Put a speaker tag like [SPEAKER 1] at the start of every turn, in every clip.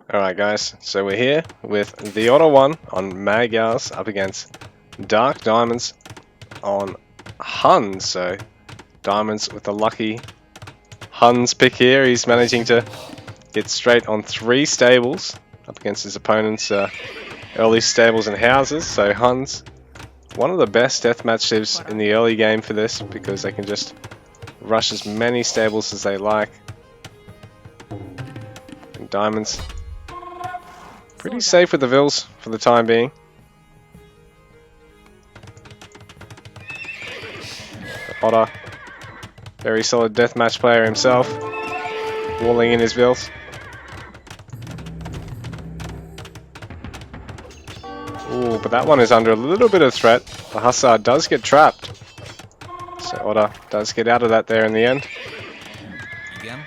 [SPEAKER 1] Alright guys, so we're here with the Otter one on Magyars up against Dark Diamonds on Huns. So Diamonds with the lucky Huns pick here. He's managing to get straight on 3 stables up against his opponent's early stables and houses. So Huns, one of the best deathmatch divs in the early game for this, because they can just rush as many stables as they like. And Diamonds pretty safe with the Vils for the time being. Otter, very solid deathmatch player himself, walling in his Vils. Ooh, but that one is under a little bit of threat. The Hussar does get trapped, so Otter does get out of that there in the end.
[SPEAKER 2] Again.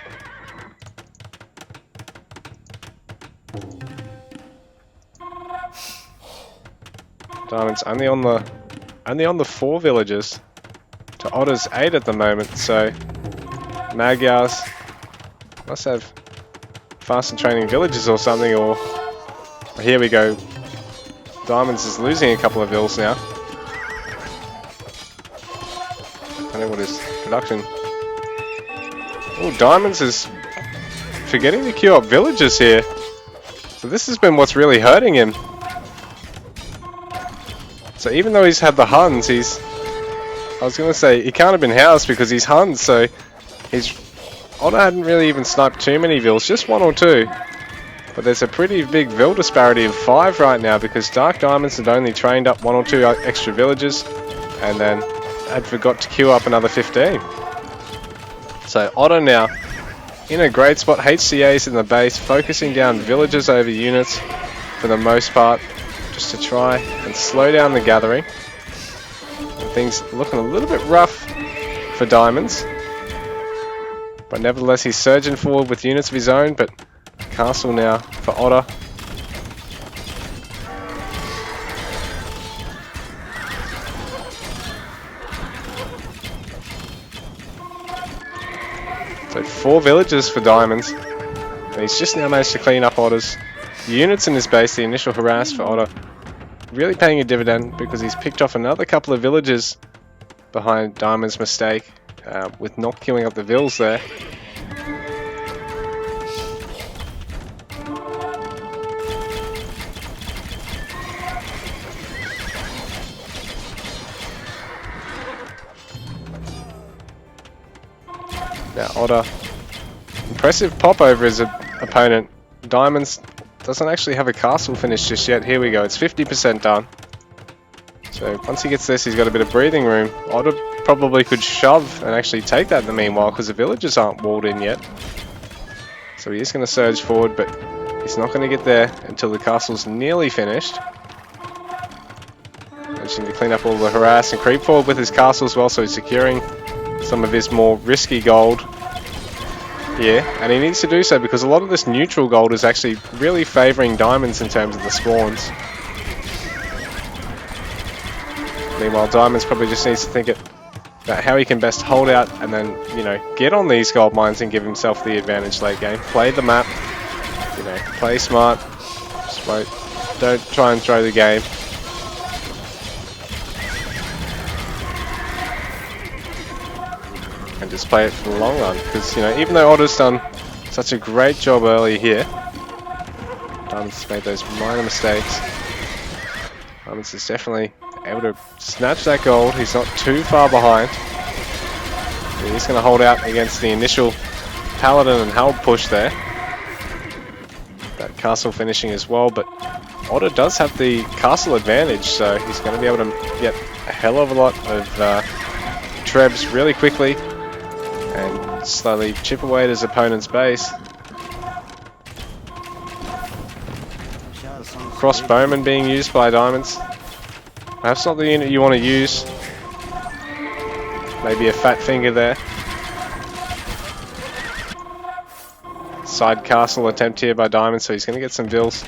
[SPEAKER 1] Diamonds only on the 4 villagers to Otter's 8 at the moment, so Magyars must have faster training villages or something, or here we go. Diamonds is losing a couple of Vils now. I don't know what his production. Oh, Diamonds is forgetting to queue up villagers here. So this has been what's really hurting him. So even though he's had the Huns, I was going to say, he can't have been housed because he's Huns, so Otter hadn't really even sniped too many Vils, just 1 or 2. But there's a pretty big Vil disparity of 5 right now, because Dark Diamonds had only trained up 1 or 2 extra villagers, and then had forgot to queue up another 15. So Otter now in a great spot, HCA's in the base, focusing down villagers over units for the most part, just to try and slow down the gathering. And things looking a little bit rough for Diamonds, but nevertheless he's surging forward with units of his own. But castle now for Otter. So 4 villagers for Diamonds, and he's just now managed to clean up Otter's units in his base. The initial harass for Otter really paying a dividend, because he's picked off another couple of villagers behind Diamond's mistake with not queuing up the Vils there. Now Otter, impressive pop over his opponent. Diamonds doesn't actually have a castle finished just yet. Here we go, it's 50% done. So once he gets this, he's got a bit of breathing room. Otter probably could shove and actually take that in the meanwhile, because the villagers aren't walled in yet. So he is going to surge forward, but he's not going to get there until the castle's nearly finished. Managing to clean up all the harass and creep forward with his castle as well, so he's securing some of his more risky gold here, and he needs to do so because a lot of this neutral gold is actually really favouring Diamonds in terms of the spawns. Meanwhile, Diamonds probably just needs to think about how he can best hold out and then, you know, get on these gold mines and give himself the advantage late game. Play the map, you know, play smart, just don't try and throw the game. And just play it for the long run, because, you know, even though Otter's done such a great job early here, Diamonds made those minor mistakes. Diamonds is definitely able to snatch that gold. He's not too far behind. He's going to hold out against the initial Paladin and Held push there. That castle finishing as well, but Otter does have the castle advantage, so he's going to be able to get a hell of a lot of trebs really quickly and slowly chip away at his opponent's base. Crossbowman being used by Diamonds. Perhaps not the unit you want to use. Maybe a fat finger there. Side castle attempt here by Diamonds, so he's going to get some Vils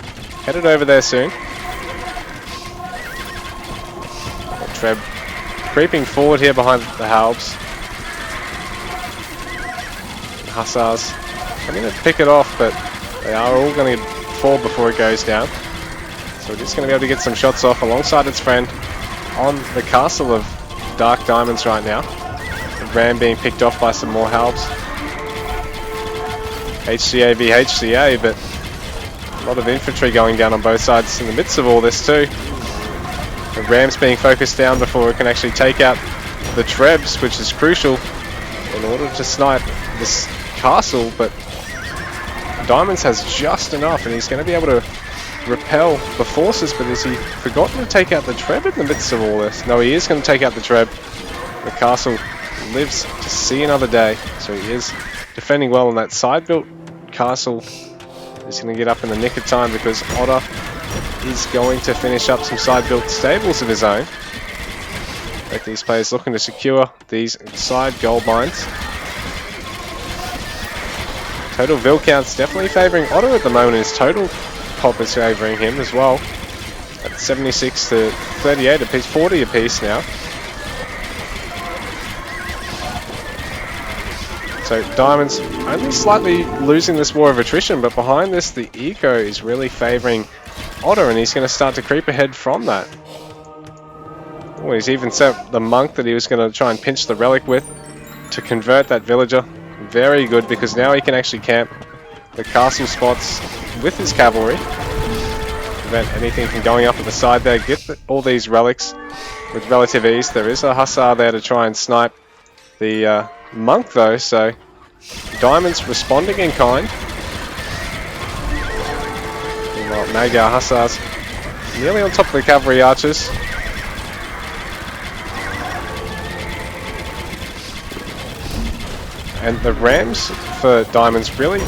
[SPEAKER 1] headed over there soon. Treb creeping forward here behind the Halbs. Hussars. I'm going to pick it off, but they are all going to 4 before it goes down. So it's going to be able to get some shots off alongside its friend on the castle of Dark Diamonds right now. The Ram being picked off by some more halbs. HCA v HCA, but a lot of infantry going down on both sides in the midst of all this too. The Ram's being focused down before it can actually take out the Trebs, which is crucial in order to snipe this castle, but Diamonds has just enough and he's going to be able to repel the forces, but has he forgotten to take out the Treb in the midst of all this? No, he is going to take out the Treb. The castle lives to see another day, so he is defending well on that side-built castle. He's going to get up in the nick of time because Otter is going to finish up some side-built stables of his own. Both these players looking to secure these side gold mines. Total Vil count's definitely favouring Otter at the moment. His total pop is favouring him as well. At 76 to 38 apiece, 40 apiece now. So Diamonds only slightly losing this war of attrition, but behind this the eco is really favouring Otter, and he's going to start to creep ahead from that. Oh, he's even set the monk that he was going to try and pinch the relic with to convert that villager. Very good, because now he can actually camp the castle spots with his cavalry. Prevent anything from going up at the side there. Get all these relics with relative ease. There is a hussar there to try and snipe the monk though, so Diamonds responding in kind. Meanwhile, Magyar hussars nearly on top of the cavalry archers. And the Rams for Diamonds really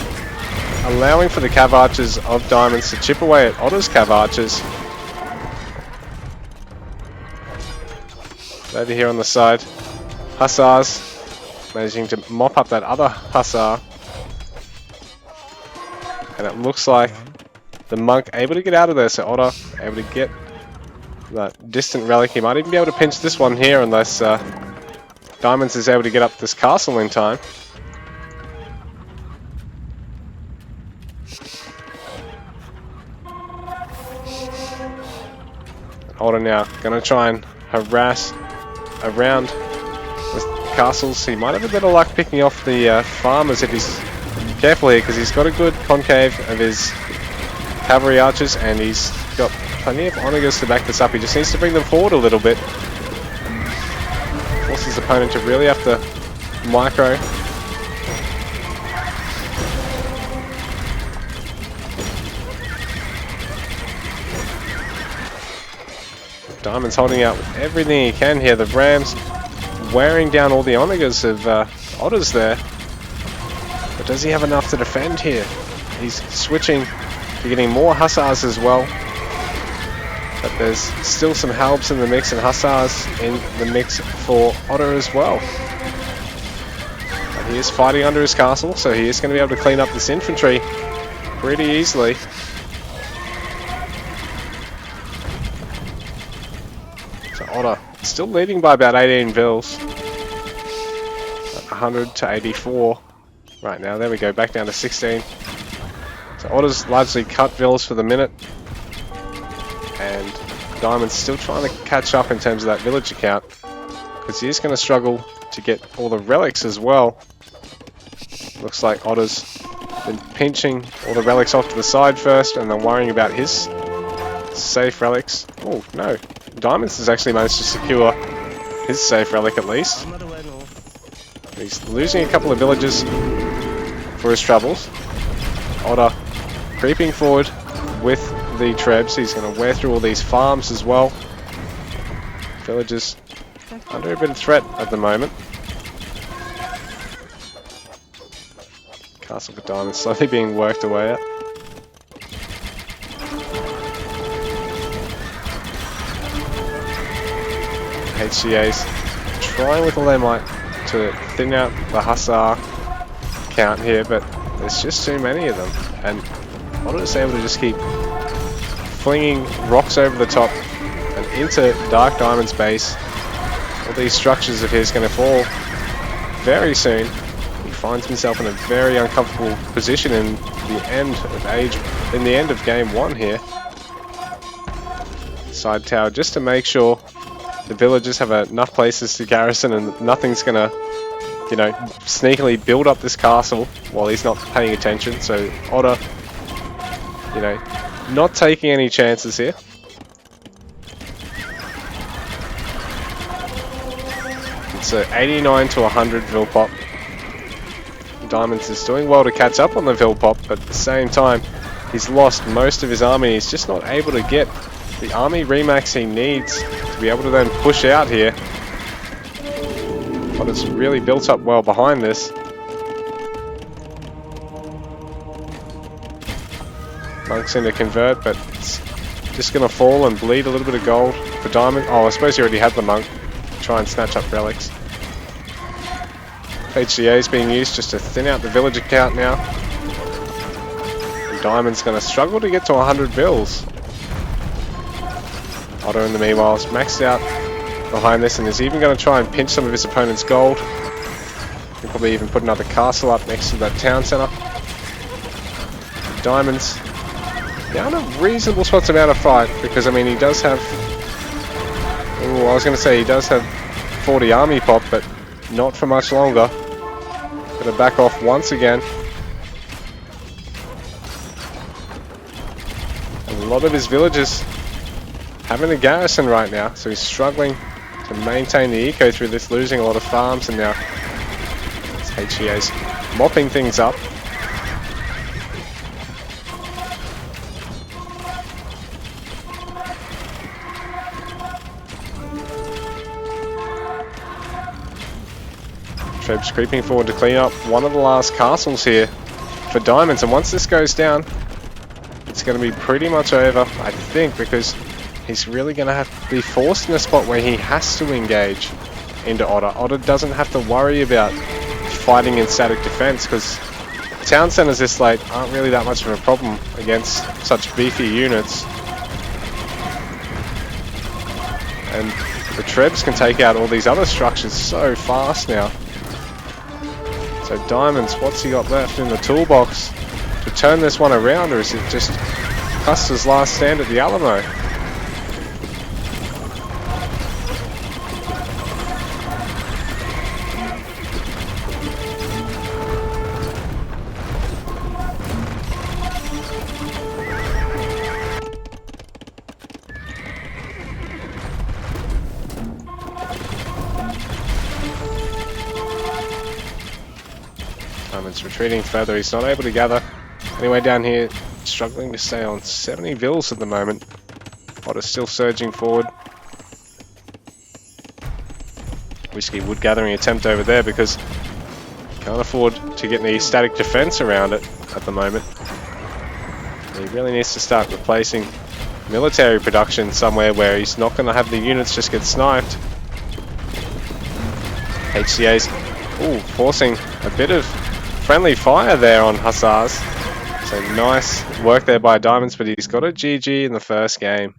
[SPEAKER 1] allowing for the cav archers of Diamonds to chip away at Otter's cav archers. Over here on the side, hussars managing to mop up that other hussar. And it looks like the monk able to get out of there, so Otter able to get that distant relic. He might even be able to pinch this one here unless Diamonds is able to get up this castle in time. Otter now going to try and harass around the castles. He might have a bit of luck picking off the farmers if he's careful here, because he's got a good concave of his cavalry archers and he's got plenty of onagers to back this up. He just needs to bring them forward a little bit. Force his opponent to really have to micro. Diamonds holding out with everything he can here. The Rams wearing down all the onagers of Otters there. But does he have enough to defend here? He's switching to getting more hussars as well. But there's still some halbs in the mix and hussars in the mix for Otter as well. But he is fighting under his castle, so he is going to be able to clean up this infantry pretty easily. So Otter still leading by about 18 vils. 100 to 84 right now. There we go, back down to 16. So Otter's largely cut vils for the minute. And Diamond's still trying to catch up in terms of that villager count, because he is going to struggle to get all the relics as well. Looks like Otter's been pinching all the relics off to the side first and then worrying about his safe relics. Oh no, Diamonds has actually managed to secure his safe relic at least. He's losing a couple of villagers for his troubles. Otter creeping forward with the Trebs. He's going to wear through all these farms as well. Villagers under a bit of threat at the moment. Castle for Diamonds slowly being worked away at. HCA's trying with all they might to thin out the hussar count here, but there's just too many of them. And Otter's able to just keep flinging rocks over the top and into Dark Diamond's base. All these structures of his going to fall very soon. He finds himself in a very uncomfortable position in the end of Age in the end of game 1 here. Side tower just to make sure the villagers have enough places to garrison and nothing's gonna, you know, sneakily build up this castle while he's not paying attention. So Otter, you know, not taking any chances here. It's a 89 to 100 Vilpop. Diamonds is doing well to catch up on the Vilpop, but at the same time, he's lost most of his army. He's just not able to get the army remax he needs to be able to then push out here. But it's really built up well behind this. Monk's in to convert, but it's just going to fall and bleed a little bit of gold for Diamond. Oh, I suppose he already had the Monk. Try and snatch up relics. HCA is being used just to thin out the villager count now. And Diamond's going to struggle to get to 100 bills. Otter in the meanwhile is maxed out behind this and is even going to try and pinch some of his opponent's gold. He'll probably even put another castle up next to that town centre. Diamonds down a reasonable spots amount of fight because, I mean, he does have... Ooh, I was going to say he does have 40 army pop, but not for much longer. Going to back off once again. And a lot of his villagers having a garrison right now, so he's struggling to maintain the eco through this, losing a lot of farms, and now HEA's mopping things up. Treb's creeping forward to clean up one of the last castles here for Diamonds, and once this goes down, it's going to be pretty much over, I think, because he's really going to have to be forced in a spot where he has to engage into Otter. Otter doesn't have to worry about fighting in static defense because town centers this late aren't really that much of a problem against such beefy units. And the Trebs can take out all these other structures so fast now. So Diamonds, what's he got left in the toolbox to turn this one around, or is it just Custer's last stand at the Alamo? Diamonds retreating further, he's not able to gather. Anyway, down here, struggling to stay on 70 vills at the moment. Otter's still surging forward. Whiskey wood gathering attempt over there because he can't afford to get any static defense around it at the moment. He really needs to start replacing military production somewhere where he's not going to have the units just get sniped. HCA's forcing a bit of friendly fire there on Hussars. So nice work there by Diamonds, but he's got a GG in the first game.